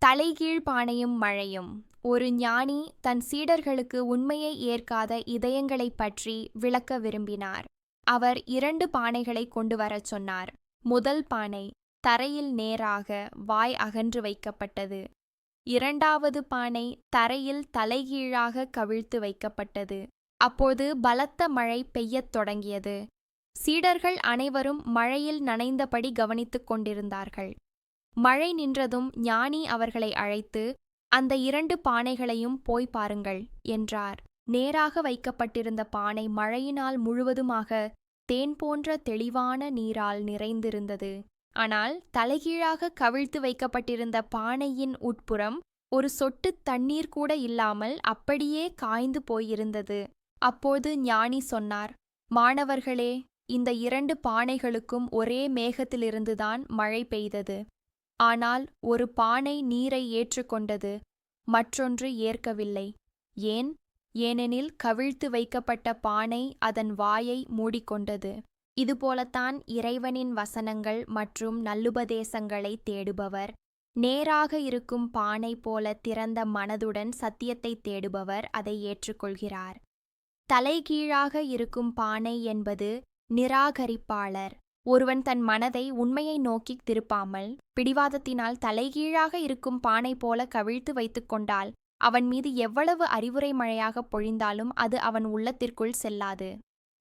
தலைகீழ் பானையும் மழையும். ஒரு ஞானி தன் சீடர்களுக்கு உண்மையை ஏற்காத இதயங்களைப் பற்றி விளக்க விரும்பினார். அவர் 2 பானைகளை கொண்டு வரச் சொன்னார். முதல் பானை தரையில் நேராக வாய் அகன்று வைக்கப்பட்டது. 2வது பானை தரையில் தலைகீழாக கவிழ்த்து வைக்கப்பட்டது. அப்போது பலத்த மழை பெய்யத் தொடங்கியது. சீடர்கள் அனைவரும் மழையில் நனைந்தபடி கவனித்துக் கொண்டிருந்தார்கள். மழை நின்றதும் ஞானி அவர்களை அழைத்து, அந்த 2 பானைகளையும் போய் பாருங்கள் என்றார். நேராக வைக்கப்பட்டிருந்த பானை மழையினால் முழுவதுமாக தேன் போன்ற தெளிவான நீரால் நிறைந்திருந்தது. ஆனால் தலைகீழாக கவிழ்த்து வைக்கப்பட்டிருந்த பானையின் உட்புறம் ஒரு சொட்டு தண்ணீர் கூட இல்லாமல் அப்படியே காய்ந்து போயிருந்தது. அப்போது ஞானி சொன்னார், மாணவர்களே, இந்த 2 பானைகளுக்கும் ஒரே மேகத்திலிருந்துதான் மழை பெய்தது. ஆனால் ஒரு பானை நீரை ஏற்றுக்கொண்டது, மற்றொன்று ஏற்கவில்லை. ஏன்? ஏனெனில் கவிழ்த்து வைக்கப்பட்ட பானை அதன் வாயை மூடிக்கொண்டது. இதுபோலத்தான் இறைவனின் வசனங்கள் மற்றும் நல்லுபதேசங்களை தேடுபவர், நேராக இருக்கும் பானை போல திறந்த மனதுடன் சத்தியத்தை தேடுபவர் அதை ஏற்றுக்கொள்கிறார். தலைகீழாக இருக்கும் பானை என்பது நிராகரிப்பாளர். ஒருவன் தன் மனதை உண்மையை நோக்கி திருப்பாமல் பிடிவாதத்தினால் தலைகீழாக இருக்கும் பானை போல கவிழ்த்து வைத்து கொண்டால் அவன் மீது எவ்வளவு அறிவுரை மழையாக பொழிந்தாலும் அது அவன் உள்ளத்திற்குள் செல்லாது.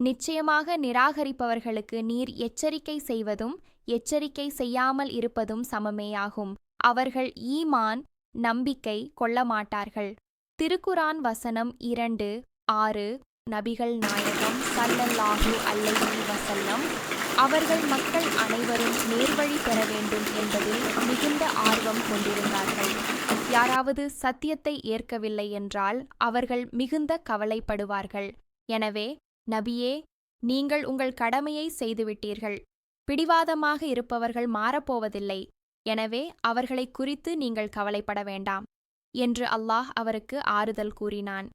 நிச்சயமாக நிராகரிப்பவர்களுக்கு நீர் எச்சரிக்கை செய்வதும் எச்சரிக்கை செய்யாமல் இருப்பதும் சமமேயாகும். அவர்கள் ஈமான் நம்பிக்கை கொள்ள மாட்டார்கள். திருக்குரான் வசனம் 2:6. நபிகள் நாயகம் ஸல்லல்லாஹு அலைஹி வஸல்லம் அவர்கள் மக்கள் அனைவரும் நேர்வழி பெற வேண்டும் என்பதில் மிகுந்த ஆர்வம் கொண்டிருந்தார்கள். யாராவது சத்தியத்தை ஏற்கவில்லை என்றால் அவர்கள் மிகுந்த கவலைப்படுவார்கள். எனவே நபியே, நீங்கள் உங்கள் கடமையை செய்துவிட்டீர்கள். பிடிவாதமாக இருப்பவர்கள் மாறப்போவதில்லை. எனவே அவர்களை குறித்து நீங்கள் கவலைப்பட வேண்டாம் என்று அல்லாஹ் அவருக்கு ஆறுதல் கூறினான்.